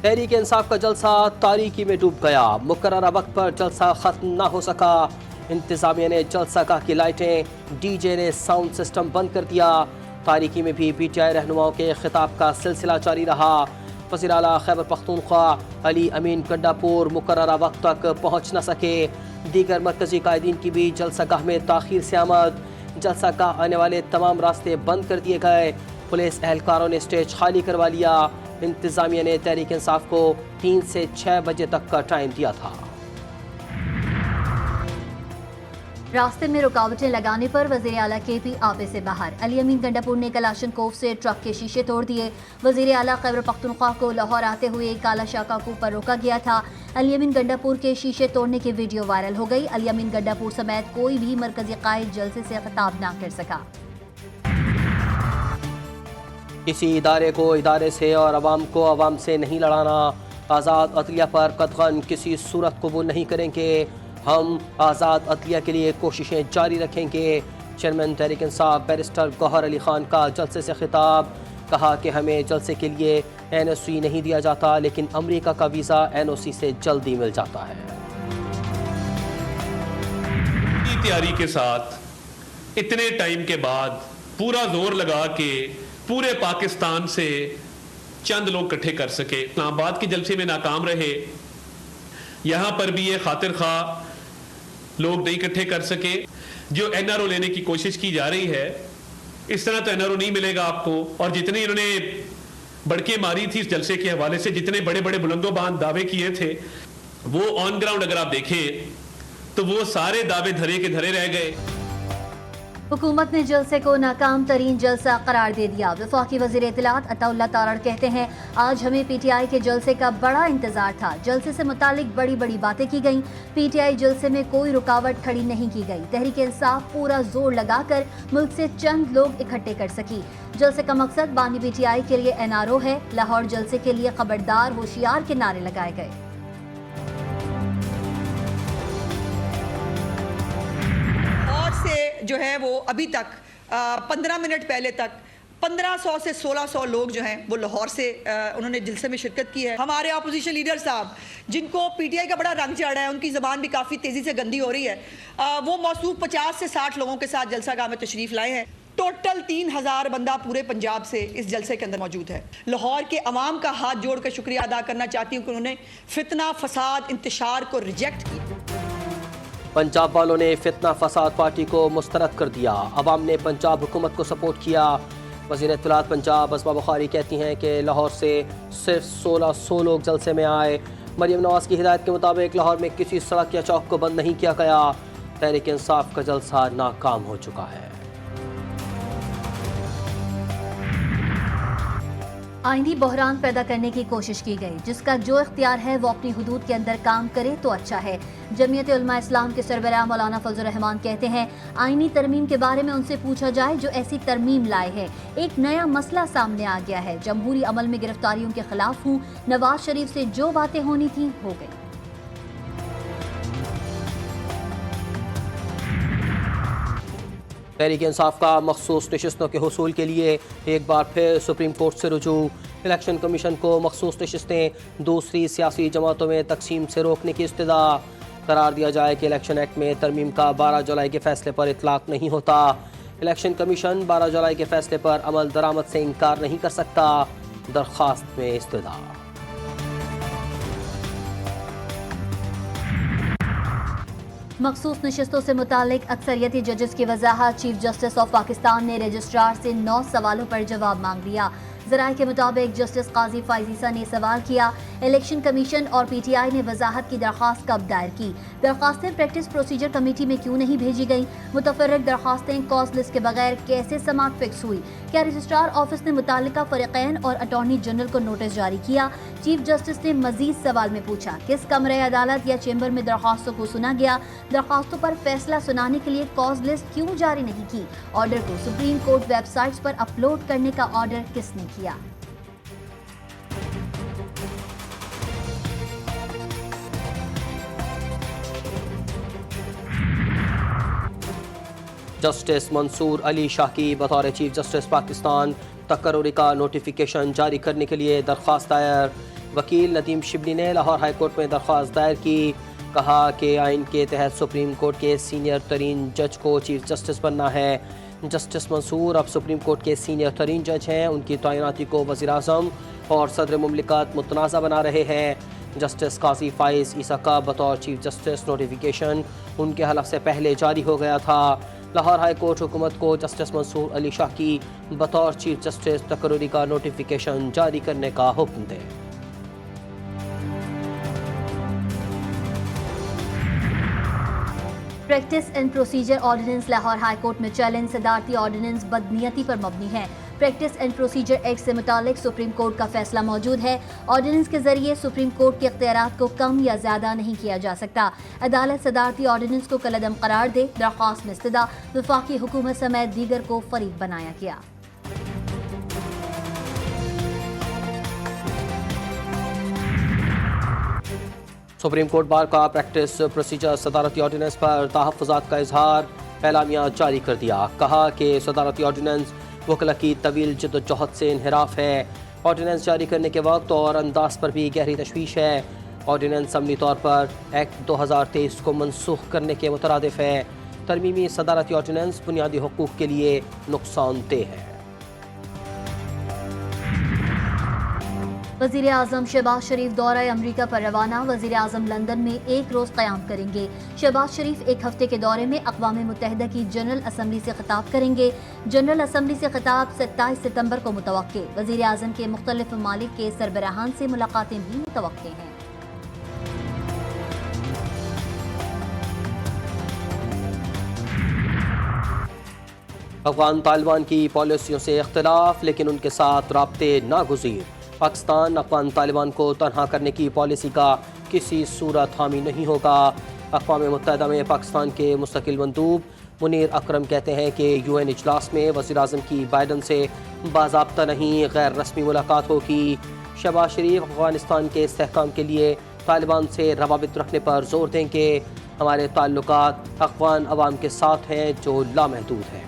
تحریک انصاف کا جلسہ تاریکی میں ڈوب گیا، مقررہ وقت پر جلسہ ختم نہ ہو سکا۔ انتظامیہ نے جلسہ گاہ کی لائٹیں، ڈی جے نے ساؤنڈ سسٹم بند کر دیا۔ تاریکی میں بھی پی ٹی آئی رہنماؤں کے خطاب کا سلسلہ جاری رہا۔ وزیر اعلیٰ خیبر پختونخوا علی امین گنڈا پور مقررہ وقت تک پہنچ نہ سکے۔ دیگر مرکزی قائدین کی بھی جلسہ گاہ میں تاخیر سے آمد۔ جلسہ گاہ آنے والے تمام راستے بند کر دیے گئے۔ پولیس اہلکاروں نے اسٹیج خالی کروا لیا۔ انتظامیہ نے تحریک انصاف کو 3 سے 6 بجے تک کا ٹائم دیا تھا۔ راستے میں رکاوٹیں لگانے پر وزیر اعلیٰ کے پی آپے سے باہر۔ علی امین گنڈا پور نے کلاشن کوف سے ٹرک کے شیشے توڑ دیے۔ وزیر اعلیٰ خیبر پختونخوا کو لاہور آتے ہوئے کالا شاکا کو پر روکا گیا تھا۔ علی امین گنڈا پور کے شیشے توڑنے کی ویڈیو وائرل ہو گئی۔ علی امین گنڈا پور سمیت کوئی بھی مرکزی قائد جلسے سے خطاب نہ کر سکا۔ کسی ادارے کو ادارے سے اور عوام کو عوام سے نہیں لڑانا۔ آزاد عدلیہ پر قدغن کسی صورت قبول نہیں کریں گے۔ ہم آزاد عدلیہ کے لیے کوششیں جاری رکھیں گے۔ چیئرمین تحریک انصاف بیرسٹر گوہر علی خان کا جلسے سے خطاب، کہا کہ ہمیں جلسے کے لیے این او سی نہیں دیا جاتا، لیکن امریکہ کا ویزا این او سی سے جلدی مل جاتا ہے۔ تیاری کے ساتھ اتنے ٹائم کے بعد پورا زور لگا کے پورے پاکستان سے چند لوگ اکٹھے کر سکے۔ اسلام آباد کے جلسے میں ناکام رہے، یہاں پر بھی یہ خاطر خواہ لوگ نہیں اکٹھے کر سکے۔ جو این آر او لینے کی کوشش کی جا رہی ہے، اس طرح تو این آر او نہیں ملے گا آپ کو۔ اور جتنے انہوں نے بڑکیں ماری تھی اس جلسے کے حوالے سے، جتنے بڑے بڑے بلند و باند دعوے کیے تھے، وہ آن گراؤنڈ اگر آپ دیکھیں تو وہ سارے دعوے دھرے کے دھرے رہ گئے۔ حکومت نے جلسے کو ناکام ترین جلسہ قرار دے دیا۔ وفاقی وزیر اطلاعات عطا اللہ تارڑ کہتے ہیں، آج ہمیں پی ٹی آئی کے جلسے کا بڑا انتظار تھا۔ جلسے سے متعلق بڑی بڑی باتیں کی گئیں۔ پی ٹی آئی جلسے میں کوئی رکاوٹ کھڑی نہیں کی گئی۔ تحریک انصاف پورا زور لگا کر ملک سے چند لوگ اکٹھے کر سکی۔ جلسے کا مقصد بانی پی ٹی آئی کے لیے این آر او ہے۔ لاہور جلسے کے لیے خبردار ہوشیار کے نعرے لگائے گئے۔ جو ہے وہ ابھی تک 15 منٹ پہلے تک 1500 سے 1600 لوگ جو ہیں وہ لاہور سے انہوں نے جلسے میں شرکت کی ہے۔ ہمارے اپوزیشن لیڈر صاحب جن کو پی ٹی آئی کا بڑا رنگ چڑھا ہے، ان کی زبان بھی کافی تیزی سے گندی ہو رہی ہے، وہ موصوف 50 سے 60 لوگوں کے ساتھ جلسہ گاہ میں تشریف لائے ہیں۔ ٹوٹل 3000 بندہ پورے پنجاب سے اس جلسے کے اندر موجود ہے۔ لاہور کے عوام کا ہاتھ جوڑ کر شکریہ ادا کرنا چاہتی ہوں کہ انہوں نے فتنہ فساد انتشار کو ریجیکٹ کیا۔ پنجاب والوں نے فتنہ فساد پارٹی کو مسترد کر دیا، عوام نے پنجاب حکومت کو سپورٹ کیا۔ وزیر اطلاعات پنجاب اسما بخاری کہتی ہیں کہ لاہور سے صرف 1600 لوگ جلسے میں آئے۔ مریم نواز کی ہدایت کے مطابق لاہور میں کسی سڑک یا چوک کو بند نہیں کیا گیا۔ تحریک انصاف کا جلسہ ناکام ہو چکا ہے۔ آئینی بحران پیدا کرنے کی کوشش کی گئی، جس کا جو اختیار ہے وہ اپنی حدود کے اندر کام کرے تو اچھا ہے۔ جمعیت علماء اسلام کے سربراہ مولانا فضل الرحمان کہتے ہیں، آئینی ترمیم کے بارے میں ان سے پوچھا جائے جو ایسی ترمیم لائے ہیں۔ ایک نیا مسئلہ سامنے آ گیا ہے، جمہوری عمل میں گرفتاریوں کے خلاف ہوں۔ نواز شریف سے جو باتیں ہونی تھیں ہو گئی۔ تحریک انصاف کا مخصوص نشستوں کے حصول کے لیے ایک بار پھر سپریم کورٹ سے رجوع۔ الیکشن کمیشن کو مخصوص نشستیں دوسری سیاسی جماعتوں میں تقسیم سے روکنے کی استدعا۔ قرار دیا جائے کہ الیکشن ایکٹ میں ترمیم کا 12 جولائی کے فیصلے پر اطلاق نہیں ہوتا۔ الیکشن کمیشن 12 جولائی کے فیصلے پر عمل درآمد سے انکار نہیں کر سکتا۔ درخواست میں استدعا۔ مخصوص نشستوں سے متعلق اکثریتی ججز کی وضاحت۔ چیف جسٹس آف پاکستان نے رجسٹرار سے 9 سوالوں پر جواب مانگ لیا۔ ذرائع کے مطابق جسٹس قاضی فائزیسا نے سوال کیا، الیکشن کمیشن اور پی ٹی آئی نے وضاحت کی درخواست کب دائر کی؟ درخواستیں پریکٹس پروسیجر کمیٹی میں کیوں نہیں بھیجی گئیں؟ متفرق درخواستیں کاز لسٹ کے بغیر کیسے سماعت فکس ہوئی؟ کیا رجسٹرار آفس نے متعلقہ فریقین اور اٹارنی جنرل کو نوٹس جاری کیا؟ چیف جسٹس نے مزید سوال میں پوچھا، کس کمرے عدالت یا چیمبر میں درخواستوں کو سنا گیا؟ درخواستوں پر فیصلہ سنانے کے لیے کاز لسٹ کیوں جاری نہیں کی؟ آرڈر کو سپریم کورٹ ویب سائٹس پر اپلوڈ کرنے کا آرڈر کس نے کیا؟ جسٹس منصور علی شاہ کی بطور چیف جسٹس پاکستان تقرری کا نوٹیفیکیشن جاری کرنے کے لیے درخواست دائر۔ وکیل ندیم شبلی نے لاہور ہائی کورٹ میں درخواست دائر کی، کہا کہ آئین کے تحت سپریم کورٹ کے سینئر ترین جج کو چیف جسٹس بننا ہے۔ جسٹس منصور اب سپریم کورٹ کے سینئر ترین جج ہیں، ان کی تعیناتی کو وزیر اعظم اور صدر مملکت متنازع بنا رہے ہیں۔ جسٹس قاضی فائز عیسیٰ کا بطور چیف جسٹس نوٹیفیکیشن ان کے حلف سے پہلے جاری ہو گیا تھا۔ لاہور ہائی کورٹ حکومت کو جسٹس منصور علی شاہ کی بطور چیف جسٹس تقرری کا نوٹیفیکیشن جاری کرنے کا حکم دے۔ Practice and procedure ordinance Lahore high court میں چیلنج، صدارتی آرڈیننس بدنیتی پر مبنی ہے۔ پریکٹس اینڈ پروسیجر ایکٹ سے متعلق سپریم کورٹ کا فیصلہ موجود ہے۔ آرڈیننس کے ذریعے سپریم کورٹ کے اختیارات کو کم یا زیادہ نہیں کیا جا سکتا۔ عدالت صدارتی آرڈیننس کو کالعدم قرار دے۔ درخواست میں استدعا وفاقی حکومت سمیت دیگر کو فریق بنایا گیا۔ سپریم کورٹ بار کا پریکٹس پروسیجر صدارتی آرڈیننس پر تحفظات کا اظہار، اعلامیہ جاری کر دیا۔ کہا کہ صدارتی آرڈیننس وکلا کی طویل جد و جہد سے انحراف ہے۔ آرڈیننس جاری کرنے کے وقت اور انداز پر بھی گہری تشویش ہے۔ آرڈیننس عملی طور پر ایکٹ 2023 کو منسوخ کرنے کے مترادف ہے۔ ترمیمی صدارتی آرڈیننس بنیادی حقوق کے لیے نقصان دہ ہے۔ وزیر اعظم شہباز شریف دورہ امریکہ پر روانہ۔ وزیر اعظم لندن میں ایک روز قیام کریں گے۔ شہباز شریف ایک ہفتے کے دورے میں اقوام متحدہ کی جنرل اسمبلی سے خطاب کریں گے۔ جنرل اسمبلی سے خطاب 27 ستمبر کو متوقع۔ وزیر اعظم کے مختلف ممالک کے سربراہان سے ملاقاتیں بھی متوقع ہیں۔ افغان طالبان کی پالیسیوں سے اختلاف، لیکن ان کے ساتھ رابطے ناگزیر۔ پاکستان افغان طالبان کو تنہا کرنے کی پالیسی کا کسی صورت حامی نہیں ہوگا۔ اقوام متحدہ میں پاکستان کے مستقل مندوب منیر اکرم کہتے ہیں کہ UN اجلاس میں وزیر اعظم کی بائیڈن سے باضابطہ نہیں، غیر رسمی ملاقات ہوگی۔ شہباز شریف افغانستان کے استحکام کے لیے طالبان سے روابط رکھنے پر زور دیں گے۔ ہمارے تعلقات افغان عوام کے ساتھ ہیں جو لامحدود ہیں۔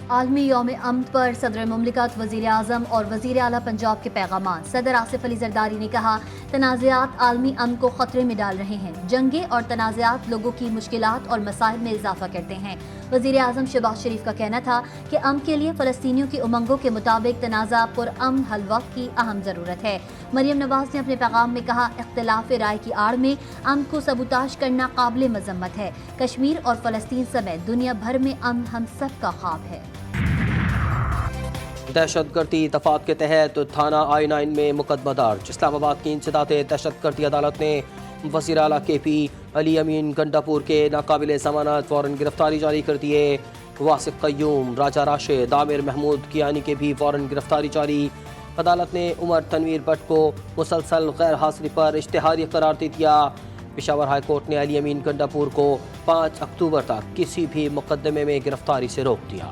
عالمی یوم امن پر صدر مملکت، وزیر اعظم اور وزیر اعلیٰ پنجاب کے پیغامات۔ صدر آصف علی زرداری نے کہا، تنازعات عالمی امن کو خطرے میں ڈال رہے ہیں۔ جنگیں اور تنازعات لوگوں کی مشکلات اور مسائل میں اضافہ کرتے ہیں۔ وزیر اعظم شہباز شریف کا کہنا تھا کہ امن کے لیے فلسطینیوں کی امنگوں کے مطابق تنازع پر امن حل وقت کی اہم ضرورت ہے۔ مریم نواز نے اپنے پیغام میں کہا، اختلاف رائے کی آڑ میں امن کو سبوتاژ کرنا قابل مذمت ہے۔ کشمیر اور فلسطین سمیت دنیا بھر میں امن ہم سب کا خواب ہے۔ دہشت گردی دفعات کے تحت تھانہ I9 میں مقدمہ درج۔ اسلام آباد کی انسداد دہشت گردی عدالت نے وزیر اعلیٰ KP علی امین گنڈاپور کے ناقابل ضمانت وارنٹ گرفتاری جاری کر دیے۔ واسق قیوم، راجہ راشد، عامر محمود کیانی کے بھی وارنٹ گرفتاری جاری۔ عدالت نے عمر تنویر بٹ کو مسلسل غیر حاضری پر اشتہاری قرار دے دیا۔ پشاور ہائی کورٹ نے علی امین گنڈاپور کو 5 اکتوبر تک کسی بھی مقدمے میں گرفتاری سے روک دیا۔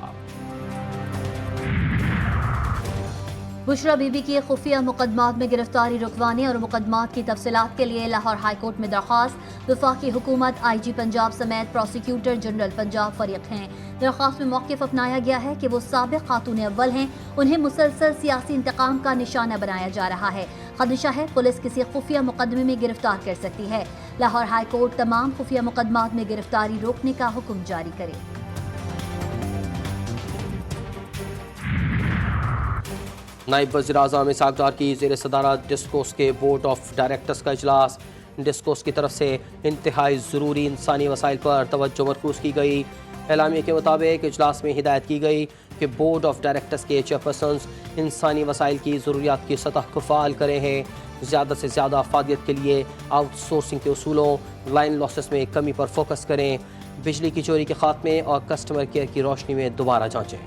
بشرا بی بی کی خفیہ مقدمات میں گرفتاری رکوانے اور مقدمات کی تفصیلات کے لیے لاہور ہائی کورٹ میں درخواست۔ وفاقی حکومت، IG پنجاب سمیت پروسیکیوٹر جنرل پنجاب فریق ہیں۔ درخواست میں موقف اپنایا گیا ہے کہ وہ سابق خاتون اول ہیں، انہیں مسلسل سیاسی انتقام کا نشانہ بنایا جا رہا ہے۔ خدشہ ہے پولیس کسی خفیہ مقدمے میں گرفتار کر سکتی ہے۔ لاہور ہائی کورٹ تمام خفیہ مقدمات میں گرفتاری روکنے کا حکم جاری کرے۔ نائب وزیر اعظم اسحاق ڈار کی زیر صدارت ڈسکوس کے بورڈ آف ڈائریکٹرز کا اجلاس۔ ڈسکوس کی طرف سے انتہائی ضروری انسانی وسائل پر توجہ مرکوز کی گئی۔ اعلامیے کے مطابق اجلاس میں ہدایت کی گئی کہ بورڈ آف ڈائریکٹرز کے چیئرپرسنز انسانی وسائل کی ضروریات کی سطح کو فعال کرے ہیں، زیادہ سے زیادہ افادیت کے لیے آؤٹ سورسنگ کے اصولوں، لائن لاسز میں کمی پر فوکس کریں، بجلی کی چوری کے خاتمے اور کسٹمر کیئر کی روشنی میں دوبارہ جانچیں۔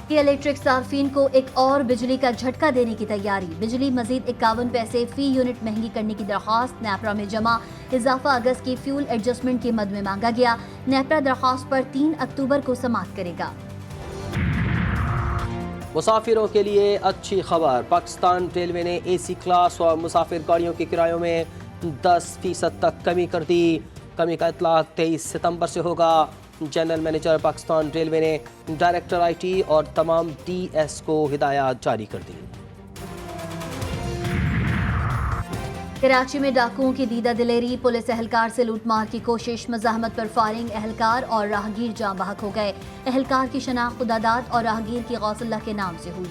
الیکٹرک صارفین کو ایک اور بجلی کا جھٹکا دینے کی تیاری۔ بجلی مزید 51 پیسے فی یونٹ مہنگی کرنے کی درخواست نیپرا میں جمع۔ اضافہ اگست کی فیول ایڈجسٹمنٹ کی مد میں مانگا گیا۔ نیپرا درخواست پر 3 اکتوبر کو سماعت کرے گا۔ مسافروں کے لیے اچھی خبر، پاکستان ریلوے نے AC کلاس اور مسافر گاڑیوں کے کرایوں میں 10% تک کمی کر دی۔ کمی کا اطلاق 23 ستمبر سے ہوگا۔ جنرل مینیجر پاکستان ریلوے نے ڈائریکٹر آئی ٹی اور تمام ڈی ایس کو ہدایات جاری کر دی۔ کراچی میں ڈاکوؤں کی دیدہ دلیری، پولیس اہلکار سے لوٹ مار کی کوشش، مزاحمت پر فائرنگ، اہلکار اور راہگیر جاں بحق ہو گئے۔ اہلکار کی شناخت خداداد اور راہگیر کی غوث اللہ کے نام سے ہوئی۔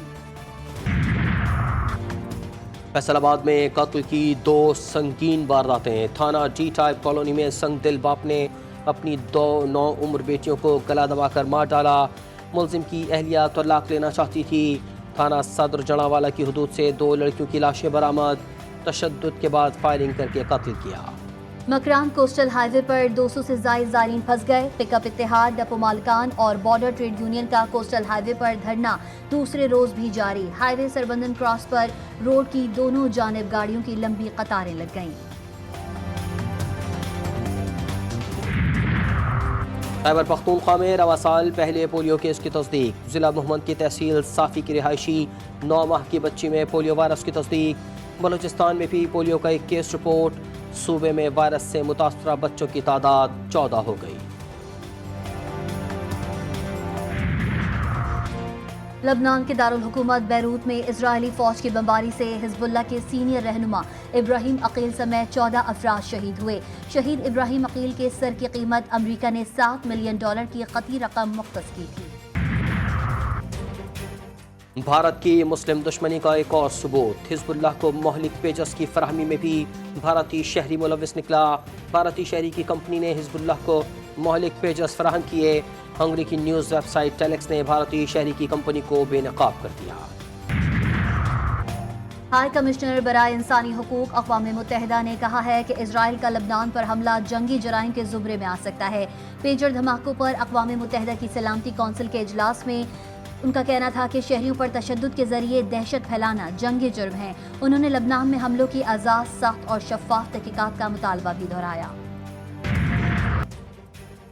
فیصل آباد میں قتل کی 2 سنگین وارداتیں، تھانہ ڈی ٹائپ کالونی میں سنگ دل باپ نے اپنی 2 نوعمر بیٹیوں کو گلا دبا کر مار ڈالا۔ ملزم کی اہلیہ طلاق لینا چاہتی تھی۔ تھانہ صدر جڑاوالا کی حدود سے 2 لڑکیوں کی لاشیں برآمد، تشدد کے بعد فائرنگ کر کے قتل کیا۔ مکران کوسٹل ہائی وے پر 200 سے زائد زائرین پھنس گئے۔ پک اپ اتحاد، ڈپو مالکان اور بارڈر ٹریڈ یونین کا کوسٹل ہائی وے پر دھرنا دوسرے روز بھی جاری۔ ہائی وے سربندن کراس پر روڈ کی دونوں جانب گاڑیوں کی لمبی قطاریں لگ گئیں۔ خیبر پختونخوا میں رواں سال پہلے پولیو کیس کی تصدیق، ضلع محمد کی تحصیل صافی کی رہائشی 9 ماہ کی بچی میں پولیو وائرس کی تصدیق۔ بلوچستان میں بھی پولیو کا 1 کیس رپورٹ، صوبے میں وائرس سے متاثرہ بچوں کی تعداد 14 ہو گئی۔ لبنان کے دارالحکومت بیروت میں اسرائیلی فوج کی بمباری سے حزب اللہ کے سینئر رہنما ابراہیم عقیل سمیت 14 افراد شہید ہوئے۔ شہید ابراہیم عقیل کے سر کی قیمت امریکہ نے $7 ملین کی قطعی رقم مختص کی تھی۔ بھارت کی مسلم دشمنی کا ایک اور ثبوت، حزب اللہ کو مہلک پیجز کی فراہمی میں بھی بھارتی شہری ملوث نکلا۔ بھارتی شہری کی کمپنی نے حزب اللہ کو مہلک پیجز فراہم کیے۔ ہنگری کی نیوز ویب سائٹ ٹیلیکس نے بھارتی شہری کی کمپنی کو بے نقاب کر دیا۔ ہائی کمشنر برائے انسانی حقوق اقوام متحدہ نے کہا ہے کہ اسرائیل کا لبنان پر حملہ جنگی جرائم کے زمرے میں آ سکتا ہے۔ پیجر دھماکوں پر اقوام متحدہ کی سلامتی کونسل کے اجلاس میں ان کا کہنا تھا کہ شہریوں پر تشدد کے ذریعے دہشت پھیلانا جنگی جرم ہے۔ انہوں نے لبنان میں حملوں کی آزاد، سخت اور شفاف تحقیقات کا مطالبہ بھی دہرایا۔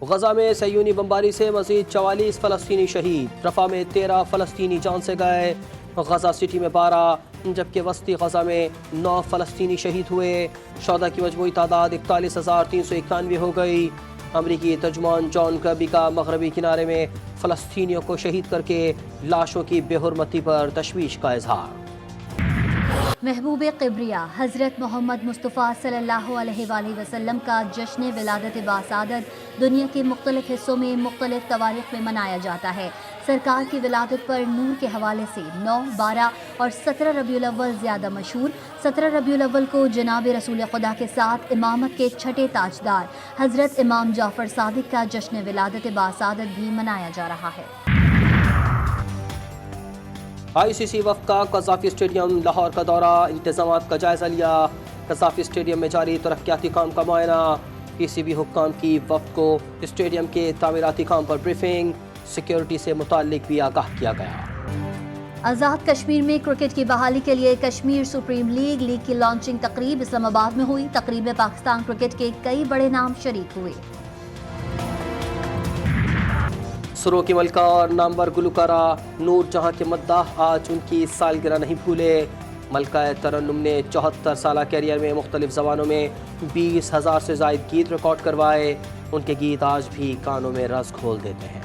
غزہ میں صہیونی بمباری سے مزید 44 فلسطینی شہید، رفح میں 13 فلسطینی جان سے گئے، غزہ سٹی میں 12 جبکہ وسطی غزہ میں 9 فلسطینی شہید ہوئے۔ شہداء کی مجموعی تعداد 41,391 ہو گئی۔ امریکی ترجمان جان کربی کا مغربی کنارے میں فلسطینیوں کو شہید کر کے لاشوں کی بے حرمتی پر تشویش کا اظہار۔ محبوب قبریہ حضرت محمد مصطفیٰ صلی اللہ علیہ وآلہ وسلم کا جشن ولادت باسعادت دنیا کے مختلف حصوں میں مختلف تواریخ میں منایا جاتا ہے۔ سرکار کی ولادت پر نور کے حوالے سے 9، 12 اور 17 ربیع الاول زیادہ مشہور۔ 17 ربیع الاول کو جناب رسول خدا کے ساتھ امامت کے چھٹے تاجدار حضرت امام جعفر صادق کا جشن ولادت باسعادت بھی منایا جا رہا ہے۔ آئی سی سی وفد کا قذافی اسٹیڈیم لاہور کا دورہ، انتظامات کا جائزہ لیا۔ قذافی اسٹیڈیم میں جاری ترقیاتی کام کا معائنہ، پی سی بی حکام کی وفد کو اسٹیڈیم کے تعمیراتی کام پر بریفنگ، سیکیورٹی سے متعلق بھی آگاہ کیا گیا۔ آزاد کشمیر میں کرکٹ کی بحالی کے لیے کشمیر سپریم لیگ کی لانچنگ تقریب اسلام آباد میں ہوئی۔ تقریب میں پاکستان کرکٹ کے کئی بڑے نام شریک ہوئے۔ سروں کی ملکہ اور نامور گلوکارہ نور جہاں کے مداح آج ان کی سالگرہ نہیں بھولے۔ ملکہ ترنم نے 74 سالہ کیریئر میں مختلف زبانوں میں 20,000 سے زائد گیت ریکارڈ کروائے۔ ان کے گیت آج بھی کانوں میں رس گھول دیتے ہیں۔